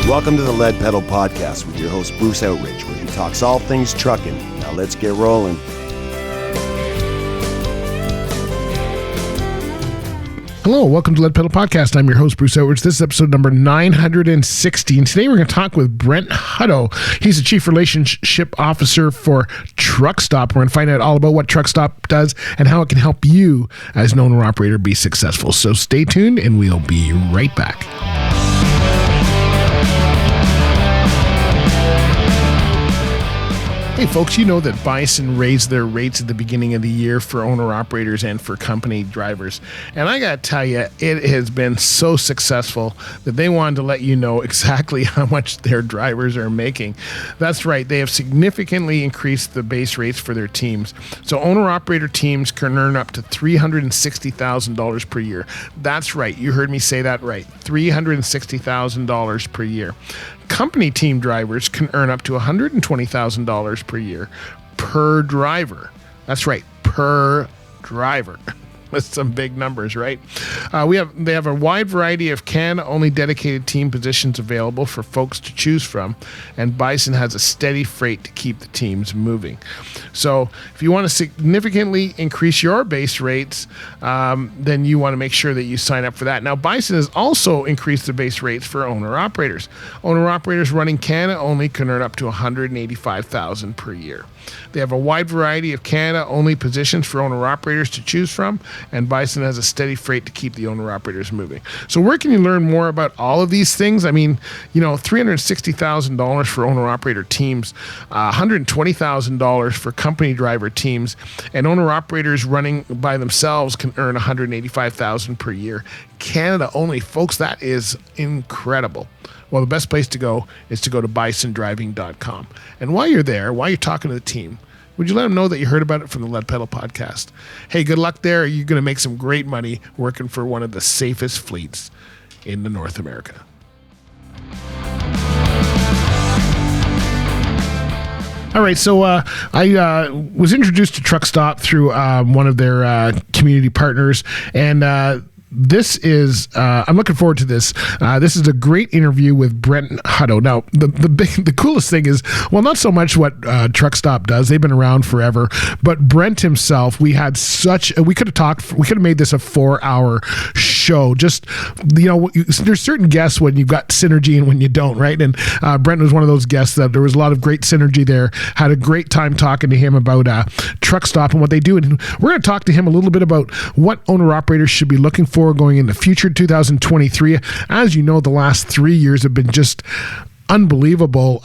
Welcome to the Lead Pedal Podcast with your host, Bruce Outridge, where he talks all things trucking. Now let's get rolling. Hello, welcome to Lead Pedal Podcast. I'm your host, Bruce Outridge. This is episode number 960, and today we're going to talk with Brent Hutto. He's the Chief Relationship Officer for Truckstop. We're going to find out all about what Truckstop does and how it can help you as an owner-operator be successful. So stay tuned, and we'll be right back. Hey folks, you know that Bison raised their rates at the beginning of the year for owner-operators and for company drivers. And I got to tell you, it has been so successful that they wanted to let you know exactly how much their drivers are making. That's right, they have significantly increased the base rates for their teams. So owner-operator teams can earn up to $360,000 per year. That's right, you heard me say that right, $360,000 per year. Company team drivers can earn up to $120,000 per year per driver. That's right, per driver. That's some big numbers, right? They have a wide variety of Canada-only dedicated team positions available for folks to choose from, and Bison has a steady freight to keep the teams moving. So if you want to significantly increase your base rates, then you want to make sure that you sign up for that. Now, Bison has also increased the base rates for owner-operators. Owner-operators running Canada-only can earn up to $185,000 per year. They have a wide variety of Canada-only positions for owner-operators to choose from, and Bison has a steady freight to keep the owner-operators moving. So where can you learn more about all of these things? I mean, you know, $360,000 for owner-operator teams, $120,000 for company driver teams, and owner-operators running by themselves can earn $185,000 per year. Canada only. Folks, that is incredible. Well, the best place to go is to go to bisondriving.com. And while you're there, while you're talking to the team, would you let them know that you heard about it from the Lead Pedal Podcast? Hey, good luck there. You're going to make some great money working for one of the safest fleets in North America. All right, so I was introduced to Truckstop through one of their community partners, and this is, I'm looking forward to this. This is a great interview with Brent Hutto. Now, the coolest thing is, well, not so much what Truckstop does. They've been around forever. But Brent himself, we could have made this a 4-hour show. Just, you know, there's certain guests when you've got synergy and when you don't, right? And Brent was one of those guests that there was a lot of great synergy there. Had a great time talking to him about Truckstop and what they do. And we're going to talk to him a little bit about what owner-operators should be looking for going into future 2023. As you know, the last 3 years have been just unbelievable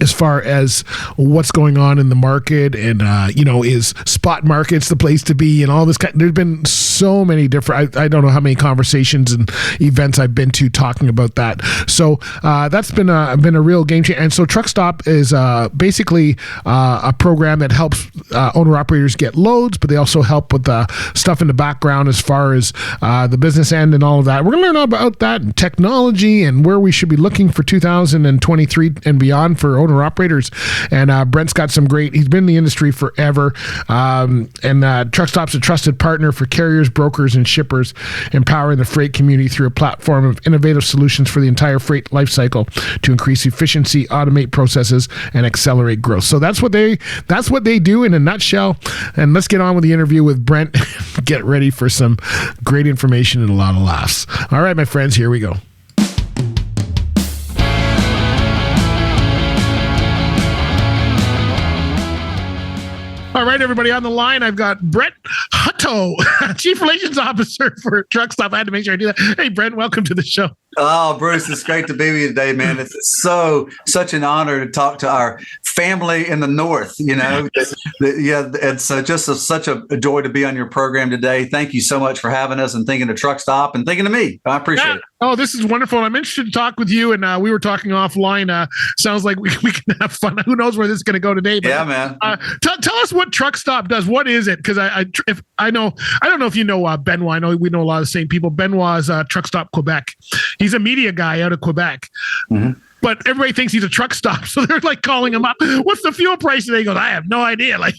as far as what's going on in the market, and is spot markets the place to be, and all this kind. There's been so many different, I don't know how many conversations and events I've been to talking about that. So that's been a real game changer. And so Truckstop is basically a program that helps owner operators get loads, but they also help with the stuff in the background as far as the business end and all of that. We're going to learn all about that and technology and where we should be looking for 2023 and beyond for owner operators. And Brent's got some great, he's been in the industry forever. And Truckstop's a trusted partner for carriers, brokers, and shippers, empowering the freight community through a platform of innovative solutions for the entire freight lifecycle to increase efficiency, automate processes, and accelerate growth. So that's what they do in a nutshell. And let's get on with the interview with Brent. Get ready for some great information and a lot of laughs. All right, my friends, here we go. All right, everybody on the line, I've got Brent Hutto, Chief Relations Officer for Truckstop. I had to make sure I do that. Hey, Brent, welcome to the show. Oh, Bruce, it's great to be with you today, man. It's such an honor to talk to our family in the North, you know. Yeah, it's such a joy to be on your program today. Thank you so much for having us and thinking of Truckstop and thinking of me. I appreciate it. Oh, this is wonderful. I'm interested to talk with you, and we were talking offline. Sounds like we can have fun. Who knows where this is going to go today? But, yeah, man. Tell us what Truckstop does. What is it? Because I don't know if you know Benoit. I know we know a lot of the same people. Benoit is Truckstop Quebec. He's a media guy out of Quebec. Mm-hmm. but everybody thinks he's a truck stop. So they're like calling him up. What's the fuel price today? He goes, I have no idea. Like,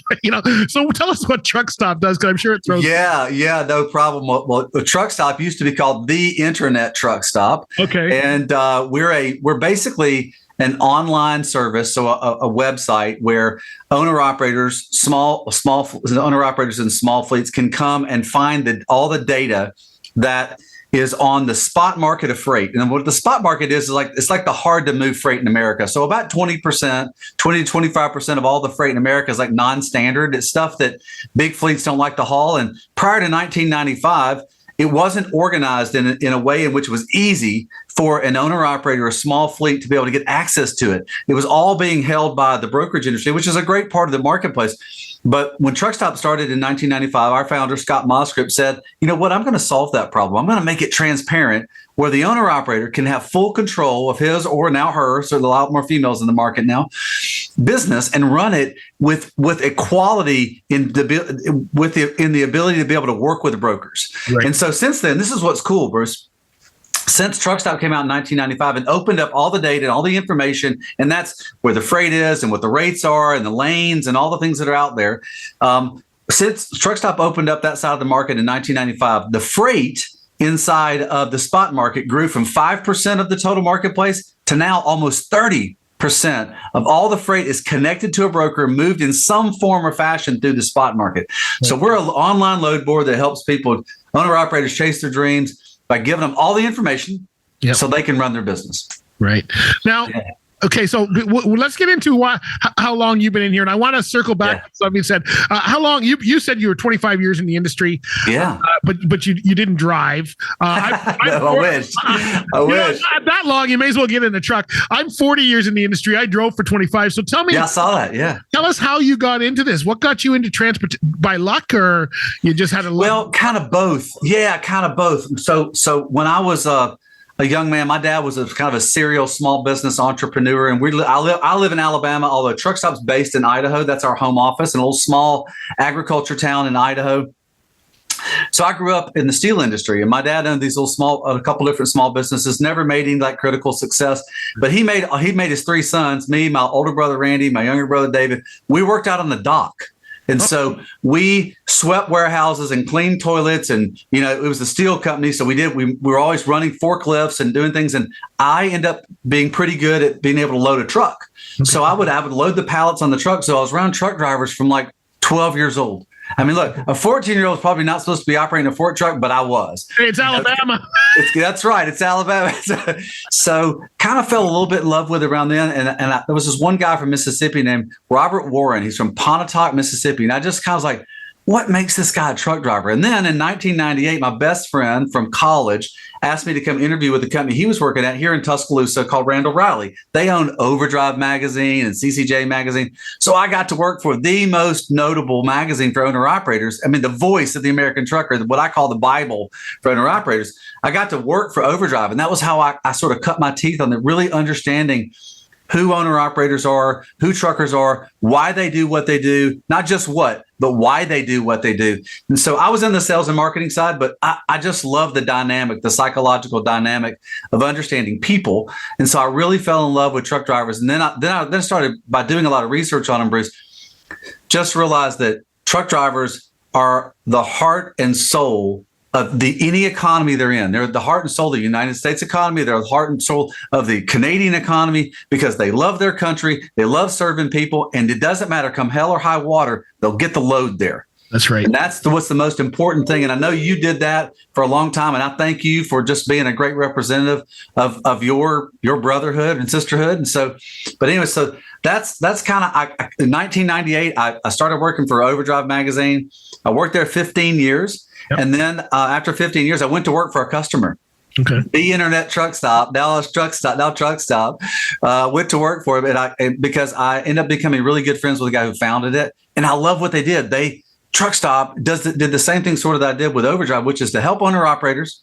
so tell us what Truckstop does, because I'm sure it throws. Yeah, no problem. Well, the Truckstop used to be called the Internet Truckstop. Okay. And we're basically an online service, so a website where owner-operators, small owner-operators in small fleets can come and find all the data that is on the spot market of freight. And what the spot market is like, it's like the hard to move freight in America. So about 20% to 25% of all the freight in America is like non-standard. It's stuff that big fleets don't like to haul. And prior to 1995, it wasn't organized in a way in which it was easy for an owner-operator, a small fleet, to be able to get access to it. It was all being held by the brokerage industry, which is a great part of the marketplace. But when Truckstop started in 1995, our founder, Scott Moscrip, said, you know what, I'm going to solve that problem. I'm going to make it transparent where the owner-operator can have full control of his, or now her, so there's a lot more females in the market now, business, and run it with equality in the ability to be able to work with brokers. Right. And so since then, this is what's cool, Bruce. Since Truckstop came out in 1995 and opened up all the data and all the information, and that's where the freight is and what the rates are and the lanes and all the things that are out there. Since Truckstop opened up that side of the market in 1995, the freight inside of the spot market grew from 5% of the total marketplace to now almost 30% of all the freight is connected to a broker, moved in some form or fashion through the spot market. Right. So we're an online load board that helps people, owner-operators, chase their dreams by giving them all the information so they can run their business. Right. Now, okay, so let's get into how long you've been in here. And I want to circle back to something you said. How long, you said you were 25 years in the industry. Yeah. But you didn't drive. I wish. Not that long. You may as well get in the truck. I'm 40 years in the industry. I drove for 25. So tell me. Yeah, I saw that. Yeah. Tell us how you got into this. What got you into transport? By luck, or you just had a Well, kind of both. Yeah, kind of both. So when I was a young man, my dad was a kind of a serial small business entrepreneur, and I live in Alabama, although Truckstop's based in Idaho. That's our home office, an old small agriculture town in Idaho. So I grew up in the steel industry, and my dad owned these a couple different small businesses. Never made any like critical success, but he made his three sons, me, my older brother Randy, my younger brother David. We worked out on the dock. And so we swept warehouses and cleaned toilets, and it was a steel company. So we were always running forklifts and doing things. And I ended up being pretty good at being able to load a truck. Okay. So I would load the pallets on the truck. So I was around truck drivers from like 12 years old. I mean, look, a 14-year-old is probably not supposed to be operating a fork truck, but I was. It's Alabama. That's right. It's Alabama. So kind of fell a little bit in love with it around then. And there was this one guy from Mississippi named Robert Warren. He's from Pontotoc, Mississippi. And I just kind of was like, what makes this guy a truck driver? And then in 1998, my best friend from college asked me to come interview with the company he was working at here in Tuscaloosa called Randall Riley. They own Overdrive magazine and CCJ magazine. So I got to work for the most notable magazine for owner-operators. I mean, the voice of the American trucker, what I call the Bible for owner-operators. I got to work for Overdrive, and that was how I sort of cut my teeth on it, really understanding who owner-operators are, who truckers are, why they do what they do, not just what, but why they do what they do. And so I was in the sales and marketing side, but I just love the dynamic, the psychological dynamic of understanding people. And so I really fell in love with truck drivers. And then I started by doing a lot of research on them, Bruce, just realized that truck drivers are the heart and soul of any economy they're in. They're the heart and soul of the United States economy. They're the heart and soul of the Canadian economy because they love their country. They love serving people. And it doesn't matter, come hell or high water, they'll get the load there. That's right. And that's what's the most important thing. And I know you did that for a long time. And I thank you for just being a great representative of your brotherhood and sisterhood. And so, but anyway, so that's kind of, in 1998, I started working for Overdrive magazine. I worked there 15 years. Yep. And then after 15 years, I went to work for a customer. Okay. The Internet Truckstop, now Truckstop. Went to work for it, because I ended up becoming really good friends with the guy who founded it. And I love what they did. Truckstop did the same thing sort of that I did with Overdrive, which is to help owner operators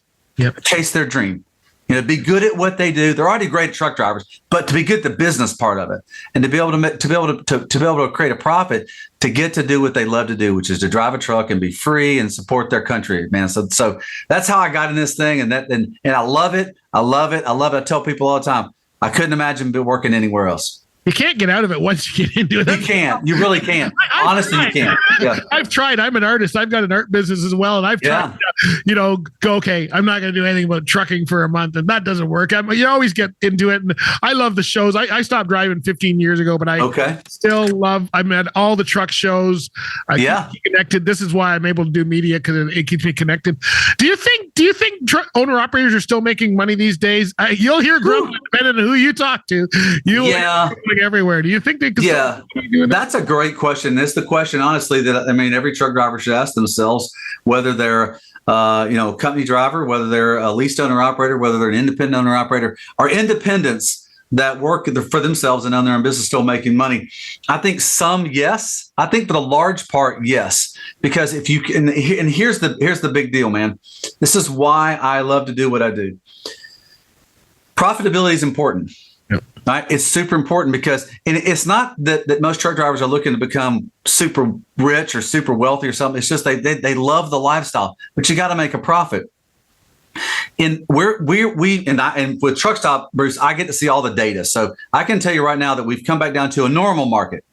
chase their dream. Be good at what they do. They're already great truck drivers, but to be good at the business part of it, and to be able to create a profit, to get to do what they love to do, which is to drive a truck and be free and support their country, man. So that's how I got in this thing, and I love it. I love it. I tell people all the time, I couldn't imagine working anywhere else. You can't get out of it once you get into it. You can't. You really can't. Honestly, you can't. Yeah. I've tried. I'm an artist. I've got an art business as well. And I've tried to, go, okay, I'm not going to do anything about trucking for a month. And that doesn't work. You always get into it. And I love the shows. I stopped driving 15 years ago, but I still I'm at all the truck shows. I keep connected. This is why I'm able to do media, because it keeps me connected. Do you think truck owner operators are still making money these days? You'll hear grumbling depending on who you talk to. Everywhere. Do you think they could That's a great question. It's the question, honestly, that every truck driver should ask themselves, whether they're a company driver, whether they're a leased owner operator, whether they're an independent owner operator. Are independents that work for themselves and own their own business still making money? I think some, yes. I think for the large part, yes. Because if you can, and here's the big deal, man. This is why I love to do what I do. Profitability is important. Right? It's super important because, and it's not that most truck drivers are looking to become super rich or super wealthy or something. It's just they love the lifestyle, but you got to make a profit. And with Truckstop, Bruce, I get to see all the data, so I can tell you right now that we've come back down to a normal market.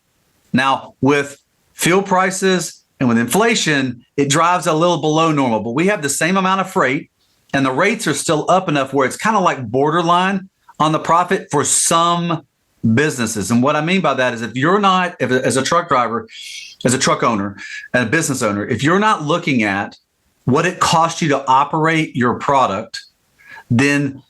Now, with fuel prices and with inflation, it drives a little below normal, but we have the same amount of freight, and the rates are still up enough where it's kind of like borderline on the profit for some businesses. And what I mean by that is, if you're not, as a truck driver, as a truck owner and a business owner, if you're not looking at what it costs you to operate your product, then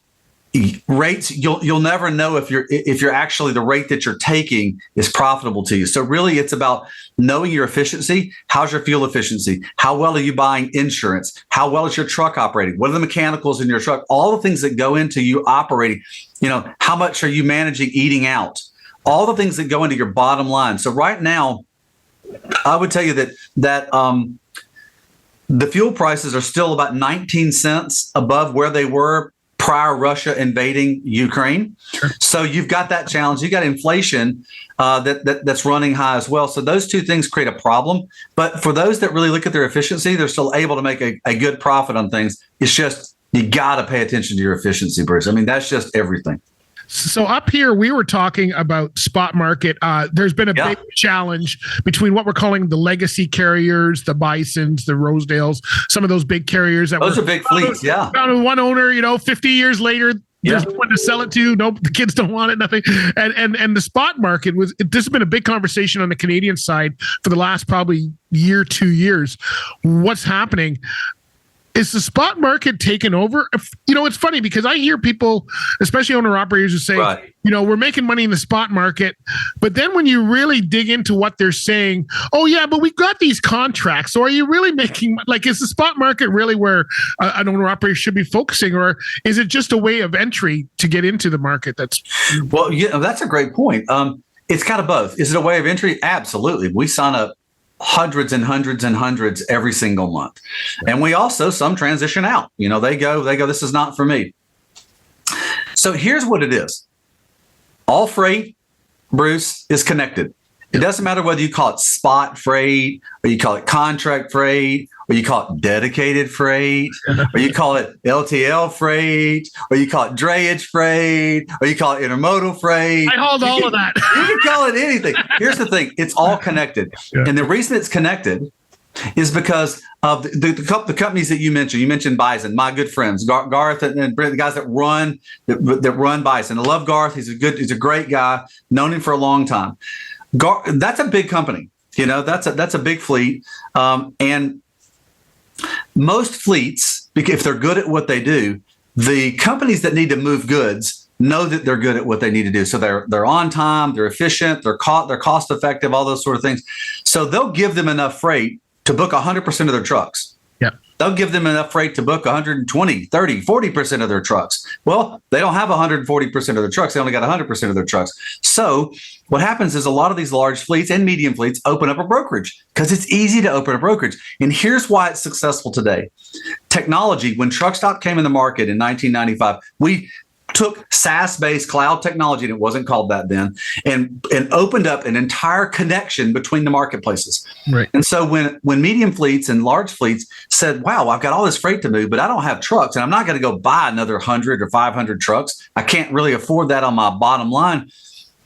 rates, you'll never know if you're actually, the rate that you're taking is profitable to you. So really, it's about knowing your efficiency. How's your fuel efficiency? How well are you buying insurance? How well is your truck operating? What are the mechanicals in your truck? All the things that go into you operating. How much are you managing eating out? All the things that go into your bottom line. So right now, I would tell you that the fuel prices are still about 19 cents above where they were prior Russia invading Ukraine. Sure. So you've got that challenge. You got inflation that's running high as well. So those two things create a problem. But for those that really look at their efficiency, they're still able to make a good profit on things. It's just, you got to pay attention to your efficiency, Bruce. That's just everything. So up here, we were talking about spot market. There's been a big challenge between what we're calling the legacy carriers, the Bisons, the Rosedales, some of those big carriers. Those are big fleets, found with one owner, 50 years later, there's no one to sell it to. Nope, the kids don't want it, nothing. And the spot market this has been a big conversation on the Canadian side for the last probably 2 years. What's happening? Is the spot market taken over? It's funny because I hear people, especially owner-operators, who say, we're making money in the spot market. But then when you really dig into what they're saying, oh, yeah, but we've got these contracts. So are you really making, is the spot market really where an owner-operator should be focusing? Or is it just a way of entry to get into the market? That's I hold all of that. You can call it anything. Here's the thing. It's all connected. Yeah. And the reason it's connected is because of the companies that you mentioned. You mentioned Bison, my good friends, Garth and Brent, the guys that run Bison. I love Garth. He's a great guy. Known him for a long time. That's a big company. That's a big fleet. And most fleets, if they're good at what they do, the companies that need to move goods know that they're good at what they need to do. So they're on time, they're efficient, they're cost effective, all those sort of things. So they'll give them enough freight to book 100% of their trucks. Yeah. They'll give them enough freight to book 120, 30, 40% of their trucks. Well, they don't have 140% of their trucks. They only got 100% of their trucks. So what happens is a lot of these large fleets and medium fleets open up a brokerage because it's easy to open a brokerage. And here's why it's successful today. Technology, when Truckstop came in the market in 1995, took SaaS-based cloud technology, and it wasn't called that then, and opened up an entire connection between the marketplaces. Right. And so when medium fleets and large fleets said, wow, I've got all this freight to move, but I don't have trucks, and I'm not going to go buy another 100 or 500 trucks. I can't really afford that on my bottom line.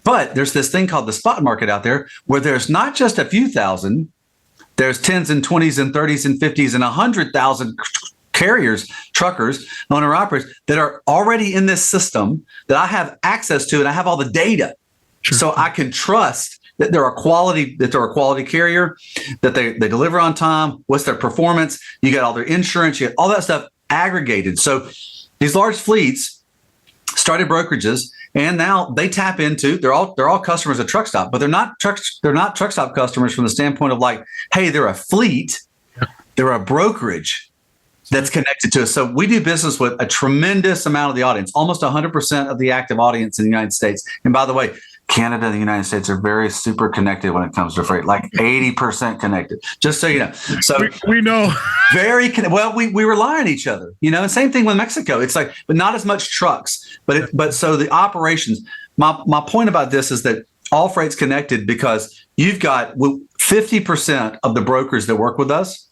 But there's this thing called the spot market out there where there's not just a few thousand, there's 10s and 20s and 30s and 50s and 100,000 carriers, truckers, owner-operators that are already in this system that I have access to, and I have all the data. Sure. So I can trust that they're a quality carrier, that they deliver on time, what's their performance, you got all their insurance, you got all that stuff aggregated. So these large fleets started brokerages, and now they tap into, they're all customers of Truckstop, but they're not Truckstop customers from the standpoint of like, hey, they're a fleet, they're a brokerage that's connected to us. So we do business with a tremendous amount of the audience, almost 100% of the active audience in the United States. And by the way, Canada and the United States are very super connected when it comes to freight, like 80% connected, just so you know. So we know. Well, we rely on each other, and same thing with Mexico. It's like, but not as much trucks, but so the operations, my point about this is that all freight's connected because you've got 50% of the brokers that work with us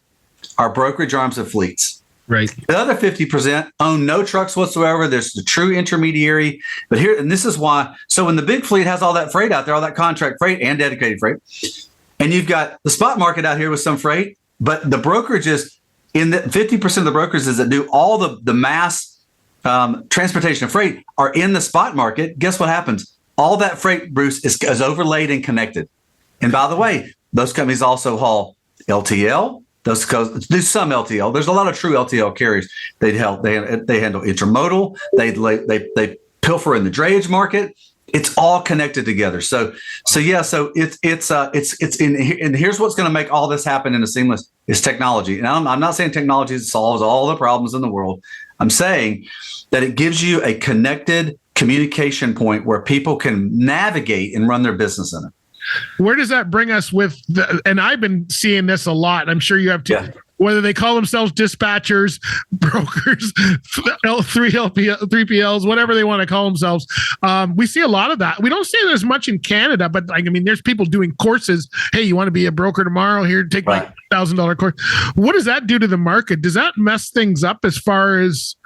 are brokerage arms of fleets. Right. The other 50% own no trucks whatsoever. There's the true intermediary. But here, and this is why, so when the big fleet has all that freight out there, all that contract freight and dedicated freight, and you've got the spot market out here with some freight, but the brokerages, in the 50% of the brokerages that do all the mass transportation of freight are in the spot market. Guess what happens? All that freight, Bruce, is overlaid and connected. And by the way, those companies also haul LTL. Those do some LTL. There's a lot of true LTL carriers. They handle intermodal. They pilfer in the drayage market. It's all connected together. So it's in here. And here's what's going to make all this happen in a seamless is technology. And I'm not saying technology solves all the problems in the world. I'm saying that it gives you a connected communication point where people can navigate and run their business in it. Where does that bring us with and I've been seeing this a lot. I'm sure you have too. Yeah. Whether they call themselves dispatchers, brokers, 3PLs, whatever they want to call themselves. We see a lot of that. We don't see it as much in Canada, but there's people doing courses. Hey, you want to be a broker tomorrow? Here, take my $1,000 course. What does that do to the market? Does that mess things up as far as,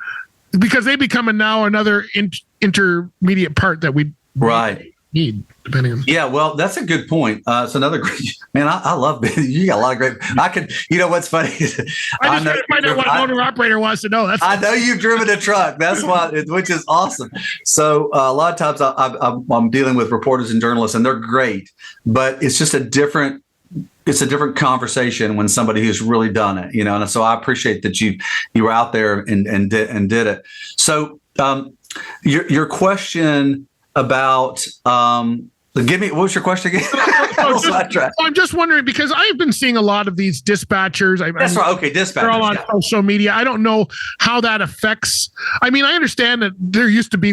because they become now another intermediate part that we need, depending on. Yeah, well, that's a good point. It's another great, man. I love it. You got a lot of great. What's funny? I just want to find out what an owner operator wants to know. I know you've driven a truck. That's which is awesome. So a lot of times I'm dealing with reporters and journalists, and they're great, but it's just a different conversation when somebody who's really done it, And so I appreciate that you were out there and did it. So your question about what was your question again? I'm just wondering, because I've been seeing a lot of these dispatchers. That's right. Okay, dispatchers. They're all on social media. I don't know how that affects. I understand that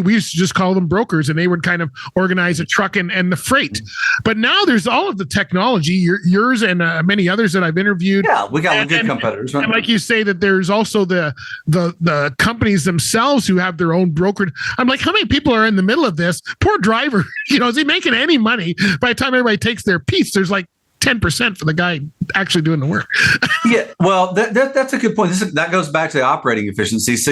we used to just call them brokers, and they would kind of organize a truck and the freight. But now there's all of the technology, yours and many others that I've interviewed. Yeah, we got good competitors. Right? And like you say, that there's also the companies themselves who have their own brokerage. I'm like, how many people are in the middle of this? Poor driver. Is he making any money? By the time everybody takes their piece, there's like 10% for the guy actually doing the work. Yeah, well, that's a good point. That goes back to the operating efficiency. So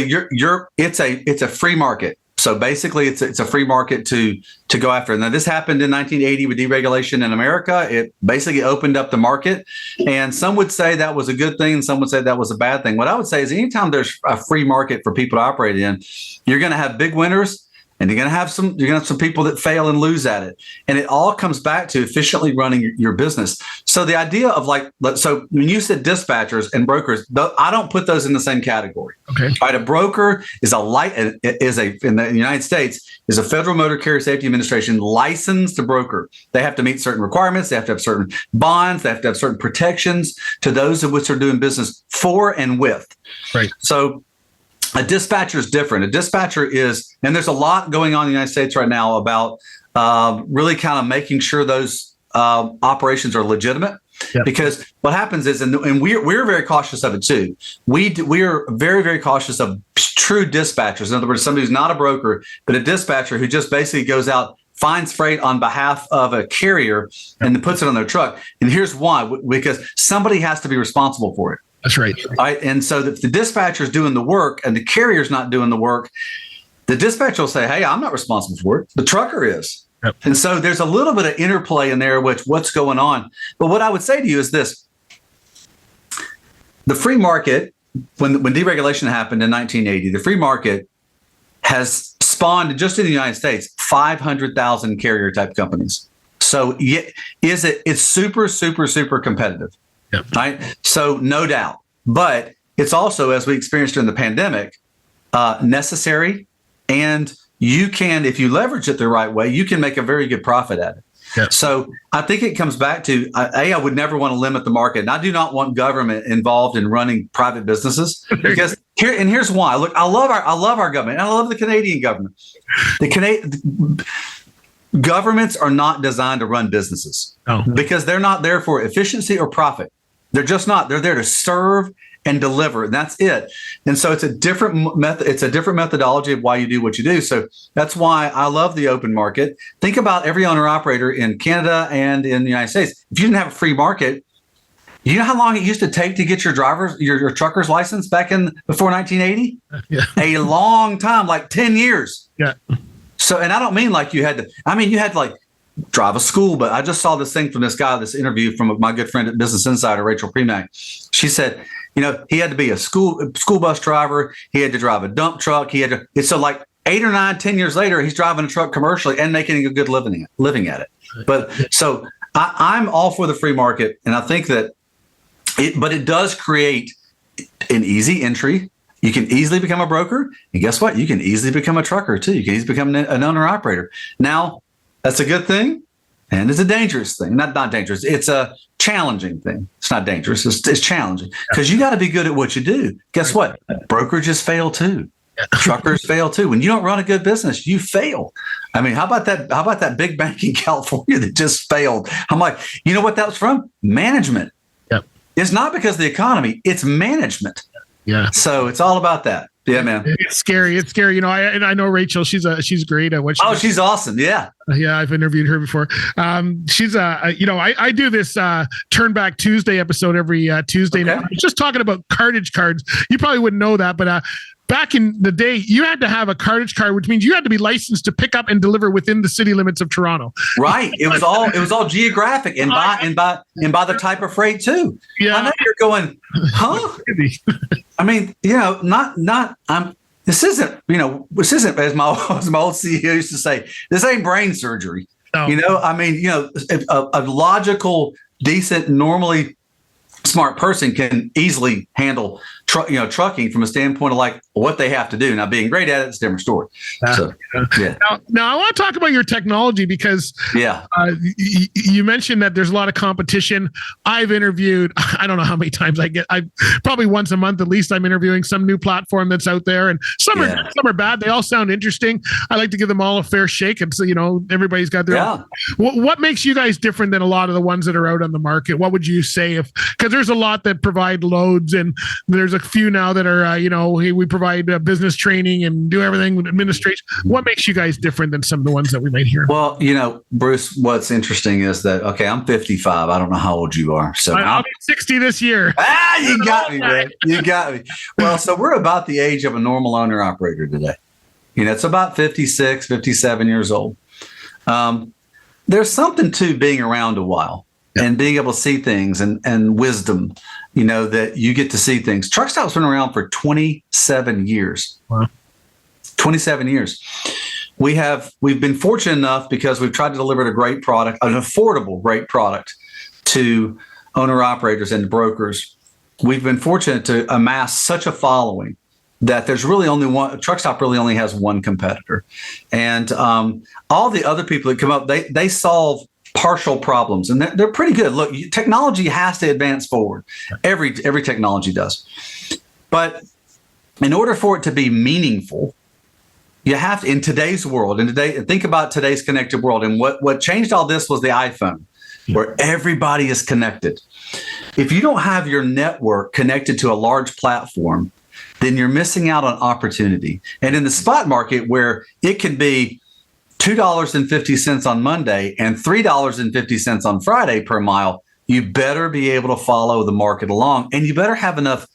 it's a free market. So basically, it's a free market to go after. Now, this happened in 1980 with deregulation in America. It basically opened up the market, and some would say that was a good thing, and some would say that was a bad thing. What I would say is, anytime there's a free market for people to operate in, you're going to have big winners. And you're going to have some people that fail and lose at it. And it all comes back to efficiently running your business. So the idea of so when you said dispatchers and brokers, I don't put those in the same category. Okay. All right. A broker in the United States is a Federal Motor Carrier Safety Administration licensed broker. They have to meet certain requirements. They have to have certain bonds. They have to have certain protections to those of which they're doing business for and with. Right. So a dispatcher is different. A dispatcher is, and there's a lot going on in the United States right now about really kind of making sure those operations are legitimate. Yep. Because what happens is, and we're very cautious of it too. We are very, very cautious of true dispatchers. In other words, somebody who's not a broker, but a dispatcher who just basically goes out, finds freight on behalf of a carrier, and then puts it on their truck. And here's why: because somebody has to be responsible for it. That's right. Right. And so if the dispatcher is doing the work and the carrier's not doing the work, the dispatcher will say, "Hey, I'm not responsible for it. The trucker is." Yep. And so there's a little bit of interplay in there with what's going on. But what I would say to you is this: the free market, when deregulation happened in 1980, the free market has spawned, just in the United States, 500,000 carrier type companies. So it's super, super, super competitive. Yep. Right. So no doubt. But it's also, as we experienced during the pandemic, necessary. And you can, if you leverage it the right way, you can make a very good profit at it. Yep. So I think it comes back to, I would never want to limit the market. And I do not want government involved in running private businesses, because here's why. Look, I love our government, and I love the Canadian government. Governments are not designed to run businesses because they're not there for efficiency or profit. They're just not. They're there to serve and deliver, and that's it. And so it's a different method. It's a different methodology of why you do what you do. So that's why I love the open market. Think about every owner operator in Canada and in the United States. If you didn't have a free market, you know how long it used to take to get your trucker's license back in before 1980? Yeah. A long time, like 10 years. Yeah. So, and I don't mean like you had to like drive a school, but I just saw this thing from this interview from my good friend at Business Insider, Rachel Premack. She said, he had to be a school bus driver. He had to drive a dump truck. So like 8 or 9, 10 years later, he's driving a truck commercially and making a good living at it. But so I'm all for the free market. And I think that it does create an easy entry. You can easily become a broker. And guess what? You can easily become a trucker too. You can easily become an owner operator. Now, that's a good thing, and it's a dangerous thing. Not dangerous. It's a challenging thing. It's not dangerous. It's challenging because you got to be good at what you do. Guess what? Brokerages fail too. Truckers fail too. When you don't run a good business, you fail. I mean, how about that big bank in California that just failed? I'm like, you know what that was from? Management. Yep. It's not because of the economy. It's management. Yeah. So it's all about that. Yeah, man. It's scary. I know Rachel. She's great at what she does. She's awesome. Yeah. Yeah, I've interviewed her before. She's I do this Turn Back Tuesday episode every Tuesday. Okay. Now, I was just talking about cartage cards. You probably wouldn't know that, but back in the day, you had to have a cartage card, which means you had to be licensed to pick up and deliver within the city limits of Toronto. Right. It was all geographic and by the type of freight too. Yeah. I know you're going, huh? I mean, this isn't as my old CEO used to say, this ain't brain surgery. No. A logical, decent, normally smart person can easily handle trucking from a standpoint of like what they have to do. Now, being great at it's a different story. So, yeah. Now I want to talk about your technology because you mentioned that there's a lot of competition. I've interviewed, I don't know how many times I probably once a month at least. I'm interviewing some new platform that's out there, and some are bad. They all sound interesting. I like to give them all a fair shake, and so everybody's got their own. What makes you guys different than a lot of the ones that are out on the market? What would you say because there's a lot that provide loads, and there's a few now that are hey, we provide business training and do everything with administration. What makes you guys different than some of the ones that we might hear? Well, Bruce, what's interesting is that I'm 55. I don't know how old you are, so I'll be 60 this year. You got me, man. You got me. Well, so we're about the age of a normal owner operator today. It's about 56, 57 years old. There's something to being around a while. And being able to see things and wisdom, that you get to see things. Truckstop's been around for 27 years. Wow. 27 years. We've been fortunate enough because we've tried to deliver a great product, an affordable, great product to owner operators and brokers. We've been fortunate to amass such a following that there's really only one. Truckstop really only has one competitor, and all the other people that come up, they solve partial problems, and they're pretty good. Look, technology has to advance forward. Every technology does. But in order for it to be meaningful, you have to, in today's world, think about today's connected world. And what changed all this was the iPhone. where everybody is connected. If you don't have your network connected to a large platform, then you're missing out on opportunity. And in the spot market, where it can be $2.50 on Monday and $3.50 on Friday per mile, you better be able to follow the market along, and you better have enough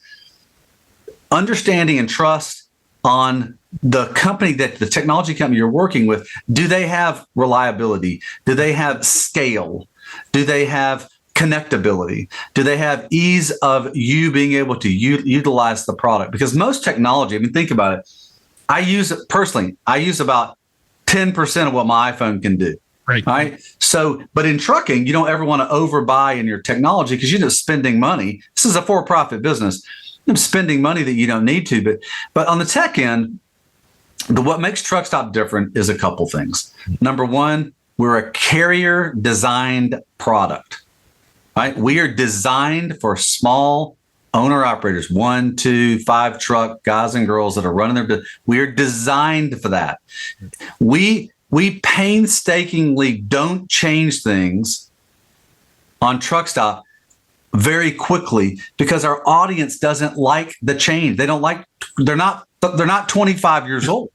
understanding and trust on the company, that the technology company you're working with. Do they have reliability? Do they have scale? Do they have connectability? Do they have ease of you being able to utilize the product? Because most technology, I mean, think about it. I use about 10% of what my iPhone can do. Right. So, but in trucking, you don't ever want to overbuy in your technology, because you're just spending money. This is a for-profit business. You're spending money that you don't need to. But on the tech end, what makes Truckstop different is a couple things. Number one, we're a carrier designed product. Right? We are designed for small owner operators, 1, 2, 5 truck guys and girls that are running their business. We are designed for that. We painstakingly don't change things on Truckstop very quickly, because our audience doesn't like the change. They're not 25 years old.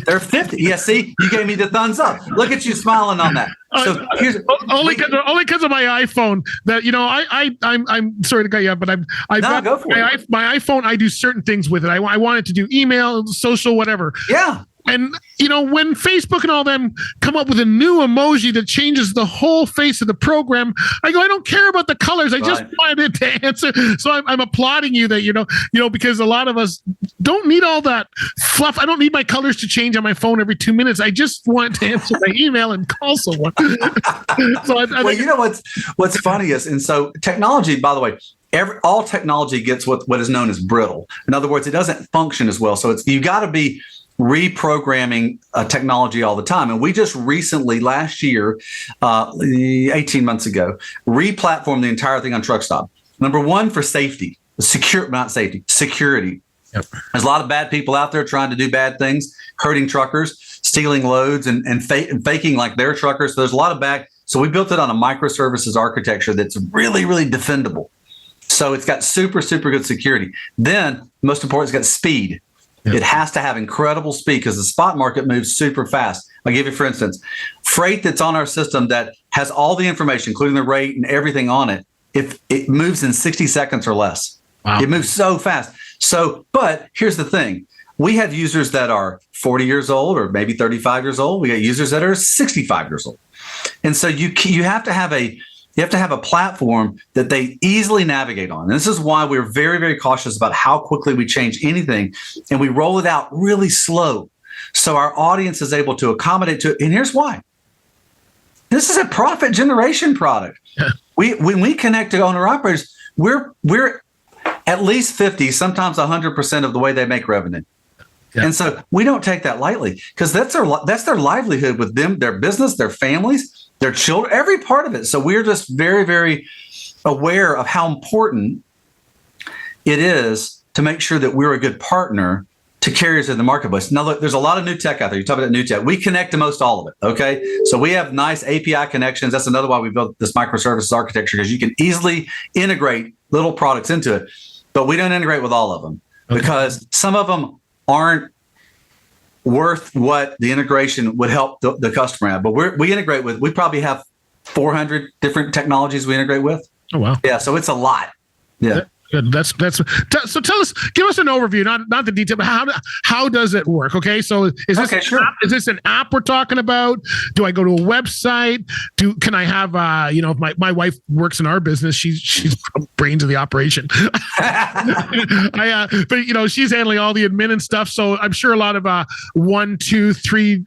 They're 50. Yeah, see, you gave me the thumbs up. Look at you smiling on that. So only because of my iPhone. That I'm sorry to cut you up, but go for it. My iPhone. I do certain things with it. I want it to do email, social, whatever. Yeah. And, when Facebook and all them come up with a new emoji that changes the whole face of the program, I go, I don't care about the colors. I just wanted it to answer. So I'm applauding you that, because a lot of us don't need all that fluff. I don't need my colors to change on my phone every 2 minutes. I just want to answer my email and call someone. What's funny is, and so technology, by the way, all technology gets what is known as brittle. In other words, it doesn't function as well. So you got to be reprogramming technology all the time. And we just recently, last year, 18 months ago, replatformed the entire thing on Truckstop. Number one, for safety, security. Yep. There's a lot of bad people out there trying to do bad things, hurting truckers, stealing loads and faking like they're truckers. So there's a lot of bad. So we built it on a microservices architecture that's really, really defendable. So it's got super, super good security. Then, most important, it's got speed. Yep. It has to have incredible speed, because the spot market moves super fast. I'll give you, for instance, freight that's on our system that has all the information, including the rate and everything on it. If it moves in 60 seconds or less, It moves so fast. But here's the thing. We have users that are 40 years old or maybe 35 years old. We got users that are 65 years old. And so you have to have a platform that they easily navigate on. And this is why we're very, very cautious about how quickly we change anything. And we roll it out really slow, so our audience is able to accommodate to it. And here's why. This is a profit generation product. Yeah. When we connect to owner operators, we're at least 50, sometimes 100% of the way they make revenue. Yeah. And so we don't take that lightly, because that's their livelihood with them, their business, their families, their children, every part of it. So we're just very, very aware of how important it is to make sure that we're a good partner to carriers in the marketplace. Now, look, there's a lot of new tech out there. You talk about new tech. We connect to most all of it, okay? So we have nice API connections. That's another why we built this microservices architecture, because you can easily integrate little products into it. But we don't integrate with all of them, because some of them aren't worth what the integration would help the customer at. But we probably have 400 different technologies we integrate with. Oh, wow. Yeah, so it's a lot. Yeah. Good. So tell us, give us an overview, not the detail, but how does it work? Okay, so is this an app we're talking about? Do I go to a website? Can I have if my wife works in our business, she's brains of the operation. But she's handling all the admin and stuff. So I'm sure a lot of 1, 2, 3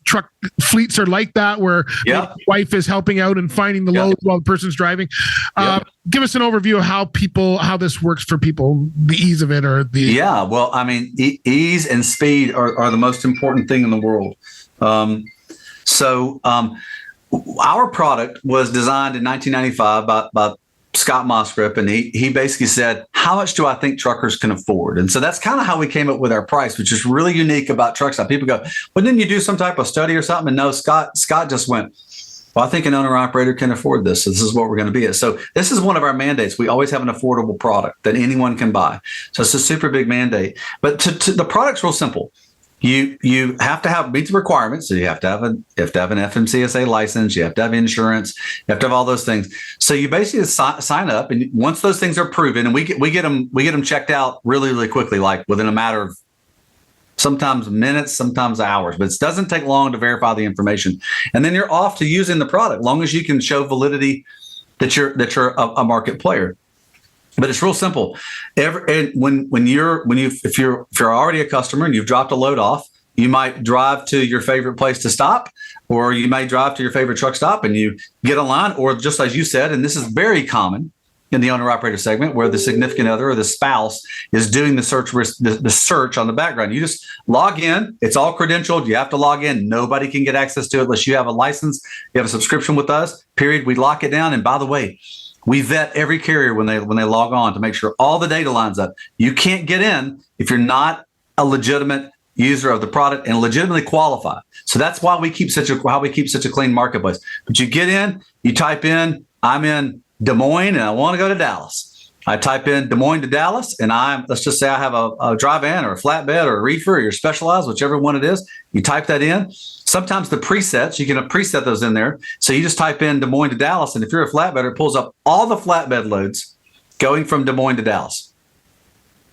truck fleets are like that, where the wife is helping out and finding the loads while the person's driving. Give us an overview of how this works for people, the ease of it, or the... Yeah, well, I mean, ease and speed are the most important thing in the world. Our product was designed in 1995 by Scott Mosgrip, and he basically said, how much do I think truckers can afford? And so that's kind of how we came up with our price, which is really unique about Truckstop. People go, well, didn't you do some type of study or something? And no, Scott just went, Well, I think an owner operator can afford this. So this is what we're going to be at. So this is one of our mandates. We always have an affordable product that anyone can buy. So it's a super big mandate. But the product's real simple. You have to meet the requirements. So you have to have an FMCSA license. You have to have insurance. You have to have all those things. So you basically sign up, and once those things are proven, and we get them checked out really, really quickly, like within a matter of sometimes minutes, sometimes hours, but it doesn't take long to verify the information. And then you're off to using the product, long as you can show validity that you're a market player. But it's real simple. If you're already a customer and you've dropped a load off, you might drive to your favorite place to stop, or you may drive to your favorite truck stop and you get online, or just as you said, and this is very common in the owner-operator segment, where the significant other or the spouse is doing the search on the background. You just log in. It's all credentialed. You have to log in. Nobody can get access to it unless you have a license. You have a subscription with us, period. We lock it down. And by the way, we vet every carrier when they log on to make sure all the data lines up. You can't get in if you're not a legitimate user of the product and legitimately qualified. So that's why we keep such a clean marketplace. But you get in, you type in, I'm in Des Moines and I want to go to Dallas. I type in Des Moines to Dallas, and let's just say I have a dry van or a flatbed or a reefer or your specialized, whichever one it is. You type that in. Sometimes the presets, you can preset those in there. So you just type in Des Moines to Dallas, and if you're a flatbedder, it pulls up all the flatbed loads going from Des Moines to Dallas.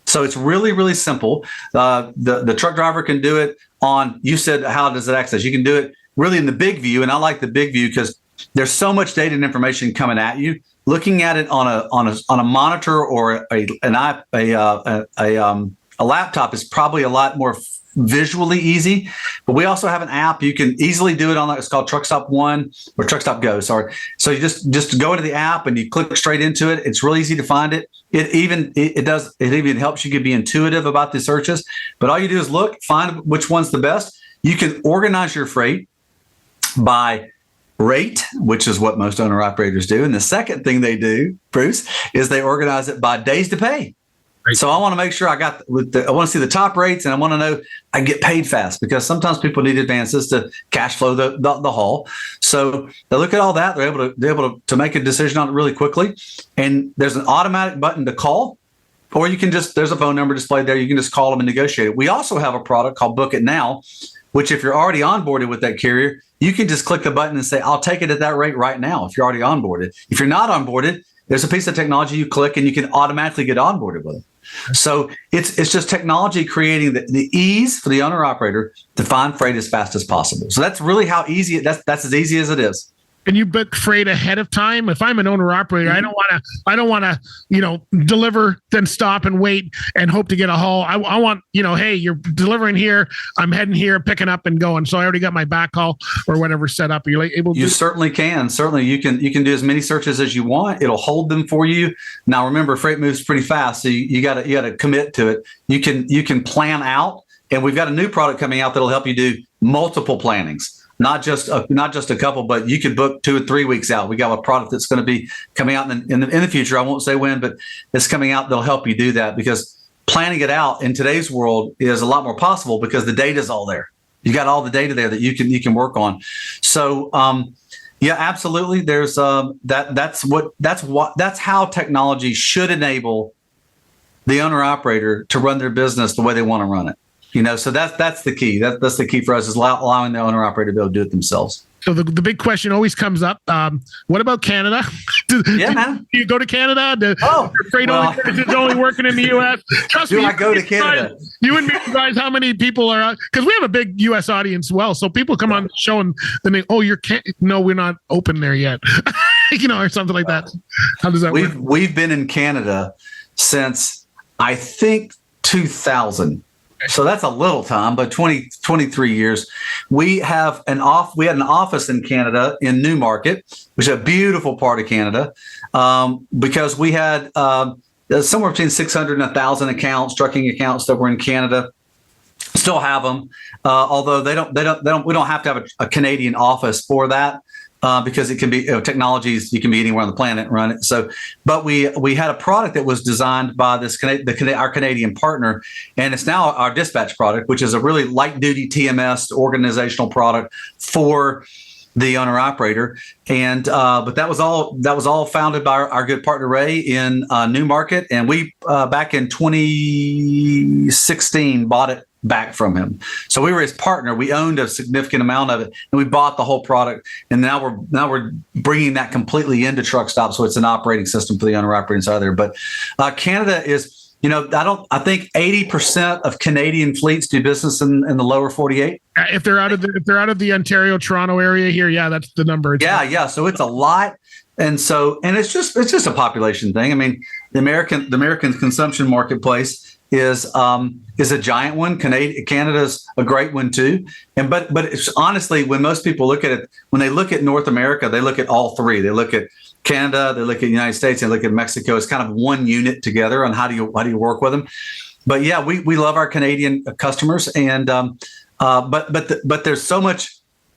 So it's really, really simple. The truck driver can do it on, you said, how does it access? You can do it really in the big view, and I like the big view because there's so much data and information coming at you. Looking at it on a monitor or a laptop is probably a lot more visually easy. But we also have an app. You can easily do it on, it's called Truckstop One or Truckstop Go. Sorry. So you just go into the app and you click straight into it. It's really easy to find it. It even helps you be intuitive about the searches. But all you do is look, find which one's the best. You can organize your freight by rate, which is what most owner operators do. And the second thing they do, Bruce, is they organize it by days to pay. Right. So I want to make sure I want to see the top rates, and I want to know I get paid fast, because sometimes people need advances to cash flow the haul. So they look at all that. They're able to make a decision on it really quickly. And there's an automatic button to call, or you can there's a phone number displayed there. You can just call them and negotiate it. We also have a product called Book It Now, which if you're already onboarded with that carrier, you can just click the button and say, I'll take it at that rate right now if you're already onboarded. If you're not onboarded, there's a piece of technology you click and you can automatically get onboarded with it. So it's just technology creating the ease for the owner operator to find freight as fast as possible. So that's really how easy that's as easy as it is. And you book freight ahead of time. If I'm an owner operator, I don't want to, deliver, then stop and wait and hope to get a haul. I want, hey, you're delivering here, I'm heading here, picking up and going. So I already got my backhaul or whatever set up. Are you able to? You certainly can. Certainly you can do as many searches as you want. It'll hold them for you. Now remember, freight moves pretty fast, so you gotta commit to it. You can plan out, and we've got a new product coming out that'll help you do multiple plannings. Not just a couple, but you could book 2 or 3 weeks out. We got a product that's going to be coming out in the future. I won't say when, but it's coming out that'll help you do that, because planning it out in today's world is a lot more possible because the data is all there. You got all the data there that you can work on. So yeah, absolutely. There's that's how technology should enable the owner operator to run their business the way they want to run it. So that's the key. That's the key for us, is allowing the owner operator to be able to do it themselves. So the big question always comes up. What about Canada? Man. Do you go to Canada? Freight only working in the U.S.? Trust me, I go to Canada? You and me guys, how many people are out? Because we have a big U.S. audience as well. So people come on the show and they, no, we're not open there yet. Or something like that. How does that work? We've been in Canada since, I think, 2000. So that's a little time, but 23 years. We had an office in Canada in Newmarket, which is a beautiful part of Canada, because we had somewhere between 600 and 1,000 accounts, trucking accounts that were in Canada. Still have them, although we don't have to have a Canadian office for that. Because it can be technologies, you can be anywhere on the planet and run it. So, but we had a product that was designed by our Canadian partner, and it's now our dispatch product, which is a really light duty TMS organizational product for the owner operator. And but that was all founded by our good partner Ray in Newmarket, and we back in 2016 bought it back from him. So we were his partner. We owned a significant amount of it, and we bought the whole product. And now we're bringing that completely into Truckstop, so it's an operating system for the owner operating side there. But Canada is, I think 80% of Canadian fleets do business in the lower 48. If they're out of the Ontario, Toronto area here, yeah, that's the number. Yeah. So it's a lot. And it's just a population thing. I mean, the American consumption marketplace is a giant one. Canada's a great one too. But it's honestly, when most people look at it, when they look at North America, they look at all three. They look at Canada, they look at the United States, and they look at Mexico. It's kind of one unit together on how do you work with them. But yeah, we love our Canadian customers, and but there's so much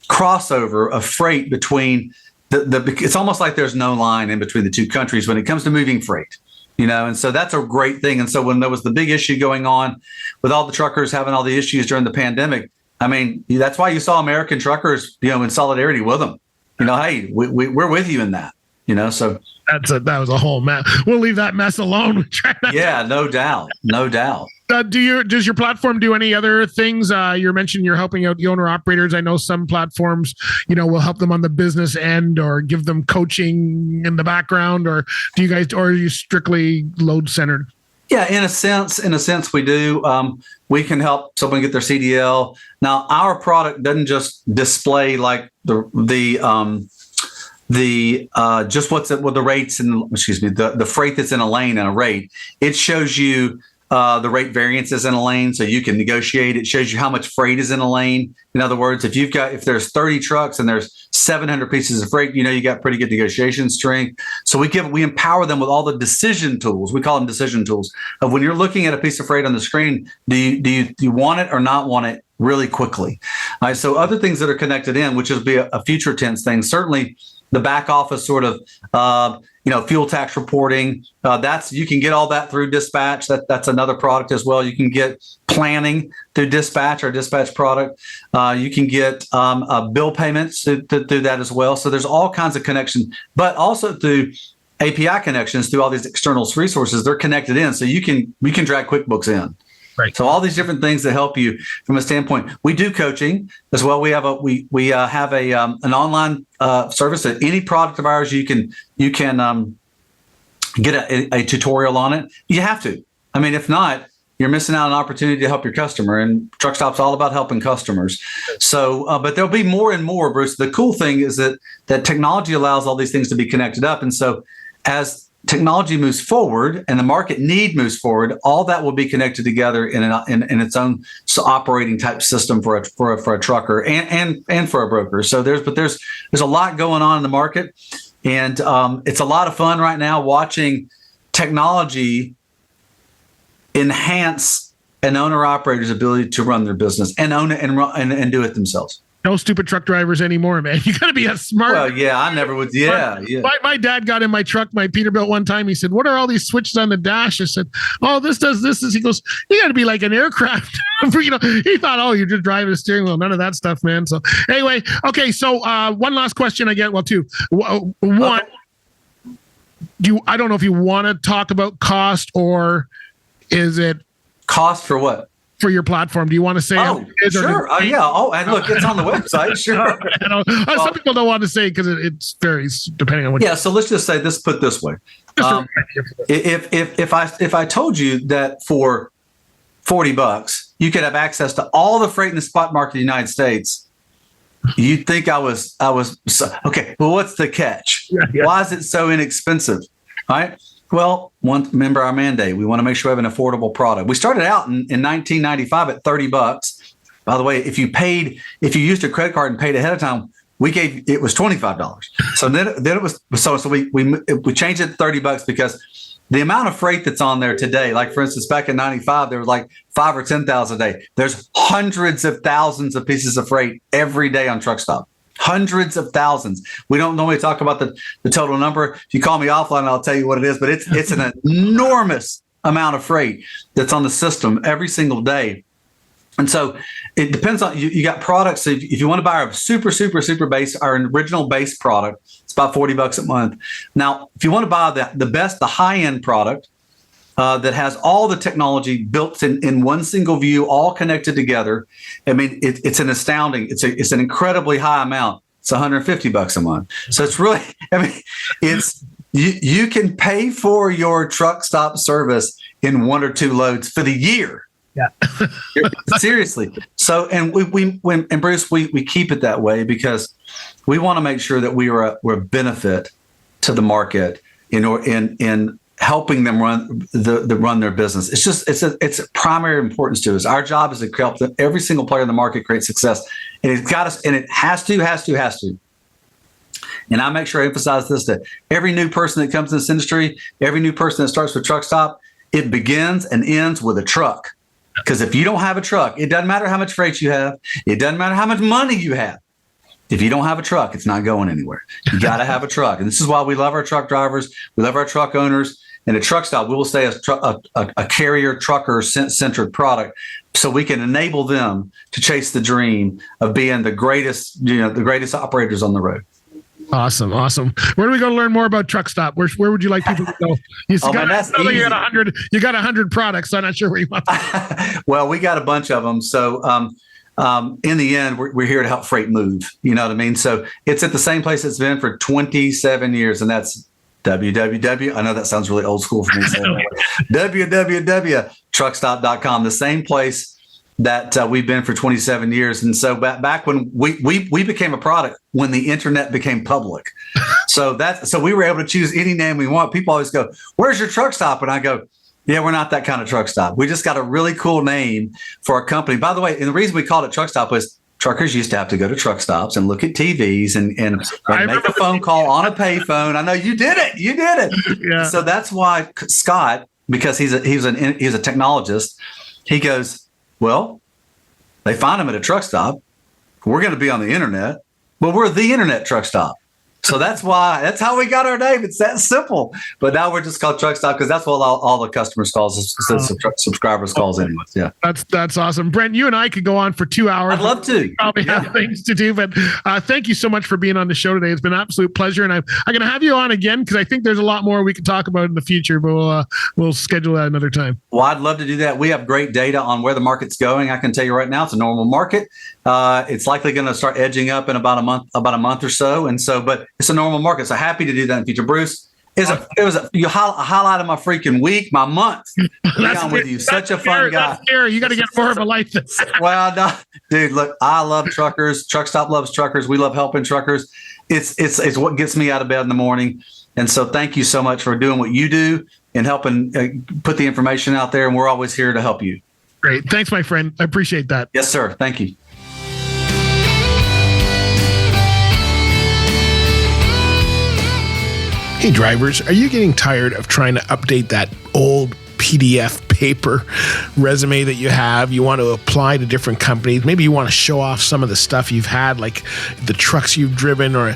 crossover of freight between it's almost like there's no line in between the two countries when it comes to moving freight. And so that's a great thing. And so when there was the big issue going on with all the truckers having all the issues during the pandemic, I mean, that's why you saw American truckers, in solidarity with them. Hey, we're with you in that. So that was a whole mess. We'll leave that mess alone. Yeah, no doubt. Does your platform do any other things? You mentioned you're helping out the owner operators. I know some platforms, will help them on the business end or give them coaching in the background. Or are you strictly load centered? Yeah, in a sense, we do. We can help someone get their CDL. Now, our product doesn't just display like just what's it with the rates and the freight that's in a lane and a rate. It shows you the rate variances in a lane, so you can negotiate. It shows you how much freight is in a lane. In other words, if there's 30 trucks and there's 700 pieces of freight, you got pretty good negotiation strength. So we empower them with all the decision tools. We call them decision tools of when you're looking at a piece of freight on the screen, do you want it or not want it really quickly? All right, so other things that are connected in, which will be a future tense thing, certainly the back office sort of, fuel tax reporting. You can get all that through Dispatch. That's another product as well. You can get planning through Dispatch, our Dispatch product. You can get bill payments through that as well. So there's all kinds of connections, but also through API connections through all these external resources. They're connected in, so we can drag QuickBooks in. Right. So all these different things that help you from a standpoint. We do coaching as well. We have an online service that any product of ours you can get a tutorial on it. You have to. I mean, if not, you're missing out on an opportunity to help your customer. And Truckstop's all about helping customers. So, but there'll be more and more, Bruce. The cool thing is that technology allows all these things to be connected up, and so as technology moves forward and the market need moves forward, all that will be connected together in its own operating type system for a trucker and for a broker. So there's a lot going on in the market, and it's a lot of fun right now watching technology enhance an owner operator's ability to run their business and own it and do it themselves. No stupid truck drivers anymore, man. You got to be a smart. Well, yeah, I never would. Yeah. My dad got in my truck, my Peterbilt, one time. He said, "What are all these switches on the dash?" I said, "Oh, this does this." He goes, "You got to be like an aircraft." He thought, "Oh, you're just driving a steering wheel." None of that stuff, man. So anyway, okay. So one last question I get. Well, two. One, I don't know if you want to talk about cost, or is it cost for what? For your platform, do you want to say? Oh, sure. Yeah. Oh, and look, it's on the website. Sure. Some people don't want to say because it varies depending on what. Yeah. So let's just say this. Put this way, if I told you that for $40 you could have access to all the freight in the spot market of the United States, you'd think I was okay. Well, what's the catch? Yeah. Why is it so inexpensive? All right. Well, remember our mandate. We want to make sure we have an affordable product. We started out in 1995 at $30. By the way, if you used a credit card and paid ahead of time, it was $25. So then it was we changed it to $30 because the amount of freight that's on there today, like for instance, back in 95, there was like 5,000 or 10,000 a day. There's hundreds of thousands of pieces of freight every day on Truckstop. Hundreds of thousands. We don't normally talk about the total number. If you call me offline, I'll tell you what it is, but it's an enormous amount of freight that's on the system every single day. And so it depends on you got products. So if you want to buy our super base, our original base product, it's about $40 a month. Now, if you want to buy the high end product that has all the technology built in one single view, all connected together, I mean, it's an astounding. It's an incredibly high amount. It's $150 a month. So it's really, I mean, it's you can pay for your truck stop service in 1 or 2 loads for the year. Yeah. Seriously. So, and and Bruce, we keep it that way because we want to make sure that we're a benefit to the market in helping them run their business. It's a primary importance to us. Our job is to help every single player in the market create success, and it's got us, and it has to. And I make sure I emphasize this to every new person that comes in this industry, every new person that starts with Truckstop, it begins and ends with a truck. Because if you don't have a truck, it doesn't matter how much freight you have. It doesn't matter how much money you have. If you don't have a truck, it's not going anywhere. You got to have a truck. And this is why we love our truck drivers. We love our truck owners. And at Truckstop, we will stay a carrier trucker centered product so we can enable them to chase the dream of being the greatest operators on the road. Awesome. Where do we go to learn more about Truckstop? Where would you like people to go? You got 100 products, so I'm not sure where you want to. Well, we got a bunch of them. So in the end, we're here to help freight move. You know what I mean? So it's at the same place it's been for 27 years, and that's www. I know that sounds really old school for me. www.truckstop.com, the same place that we've been for 27 years. And so back when we became a product when the internet became public. So we were able to choose any name we want. People always go, "Where's your truck stop?" And I go, "Yeah, we're not that kind of truck stop. We just got a really cool name for our company." By the way, and the reason we called it Truck Stop was truckers used to have to go to truck stops and look at TVs and make a phone call on a payphone. I know you did it. Yeah. So that's why Scott, because he's a technologist, he goes, "Well, they find them at a truck stop. We're going to be on the internet, but we're the internet truck stop." So that's how we got our name. It's that simple. But now we're just called Truckstop because that's what all the customers calls us, subscribers calls anyways. Yeah. That's awesome. Brent, you and I could go on for 2 hours. I'd love to. Probably have things to do, but thank you so much for being on the show today. It's been an absolute pleasure. And I'm going to have you on again because I think there's a lot more we can talk about in the future, but we'll schedule that another time. Well, I'd love to do that. We have great data on where the market's going. I can tell you right now, it's a normal market. It's likely going to start edging up in about a month or so. And so, but it's a normal market. So happy to do that in the future. Bruce, it was a highlight of my freaking week, my month. I'm with you. Such a fun guy. That's scary. You got to get more of a life. Well, no, dude, look, I love truckers. Truckstop loves truckers. We love helping truckers. It's what gets me out of bed in the morning. And so thank you so much for doing what you do and helping put the information out there. And we're always here to help you. Great. Thanks, my friend. I appreciate that. Yes, sir. Thank you. Hey drivers, are you getting tired of trying to update that old PDF paper resume that you have? You want to apply to different companies. Maybe you want to show off some of the stuff you've had, like the trucks you've driven or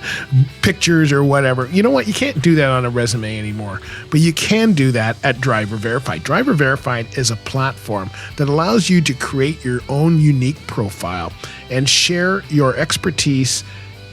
pictures or whatever. You know what? You can't do that on a resume anymore, but you can do that at Driver Verified. Driver Verified is a platform that allows you to create your own unique profile and share your expertise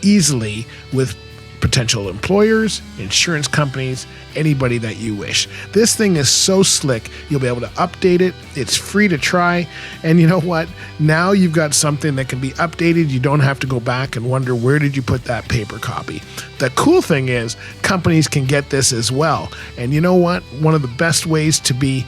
easily with potential employers, insurance companies, anybody that you wish. This thing is so slick. You'll be able to update it. It's free to try. And you know what? Now you've got something that can be updated. You don't have to go back and wonder, where did you put that paper copy? The cool thing is companies can get this as well. And you know what? One of the best ways to be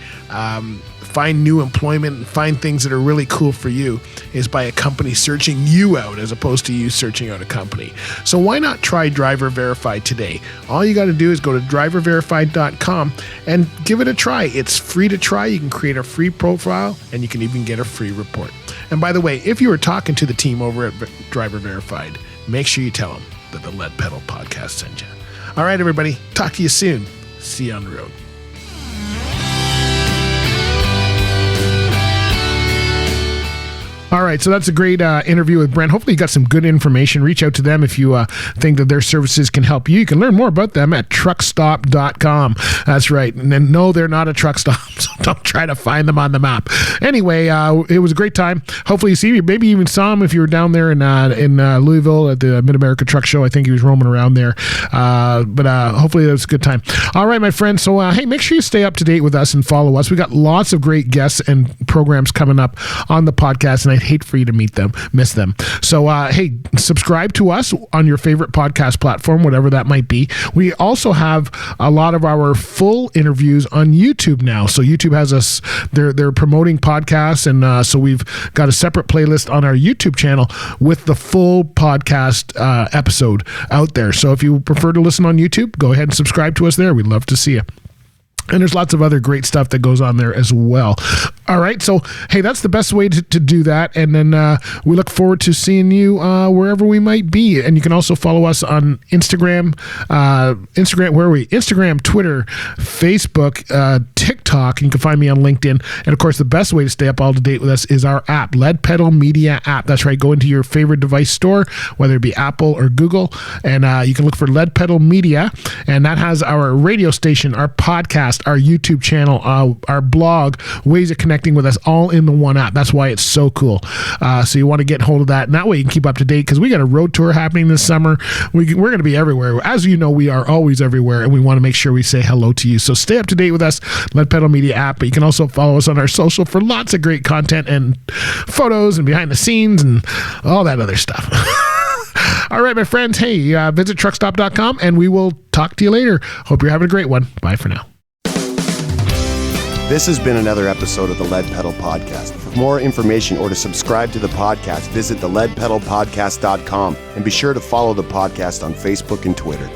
find new employment and find things that are really cool for you is by a company searching you out as opposed to you searching out a company. So why not try Driver Verified today? All you got to do is go to driververified.com and give it a try. It's free to try. You can create a free profile and you can even get a free report. And by the way, if you were talking to the team over at Driver Verified, make sure you tell them that the Lead Pedal podcast sent you. All right, everybody. Talk to you soon. See you on the road. All right, so that's a great interview with Brent. Hopefully you got some good information. Reach out to them if you think that their services can help you. You can learn more about them at truckstop.com. That's right. And then, no, they're not a truck stop, so don't try to find them on the map. Anyway, it was a great time. Hopefully you see him. Maybe even saw him if you were down there in Louisville at the Mid-America Truck Show. I think he was roaming around there. But hopefully it was a good time. All right, my friends. So, hey, make sure you stay up to date with us and follow us. We got lots of great guests and programs coming up on the podcast, and I'd hate for you to miss them. So, hey, subscribe to us on your favorite podcast platform, whatever that might be. We also have a lot of our full interviews on YouTube now. So YouTube has us, they're promoting podcasts, and so we've got a separate playlist on our YouTube channel with the full podcast episode out there. So if you prefer to listen on YouTube, go ahead and subscribe to us there. We'd love to see you. And there's lots of other great stuff that goes on there as well. All right. So, hey, that's the best way to do that. And then we look forward to seeing you wherever we might be. And you can also follow us on Instagram. Where are we? Instagram, Twitter, Facebook, TikTok. And you can find me on LinkedIn. And, of course, the best way to stay up all to date with us is our app, Lead Pedal Media app. That's right. Go into your favorite device store, whether it be Apple or Google. And you can look for Lead Pedal Media. And that has our radio station, our podcast, our YouTube channel, our blog, ways of connecting with us all in the one app. That's why it's so cool. So you want to get hold of that. And that way you can keep up to date because we got a road tour happening this summer. We're going to be everywhere. As you know, we are always everywhere, and we want to make sure we say hello to you. So stay up to date with us, Lead Pedal Media app. But you can also follow us on our social for lots of great content and photos and behind the scenes and all that other stuff. All right, my friends. Hey, visit truckstop.com, and we will talk to you later. Hope you're having a great one. Bye for now. This has been another episode of the Lead Pedal Podcast. For more information or to subscribe to the podcast, visit theleadpedalpodcast.com and be sure to follow the podcast on Facebook and Twitter.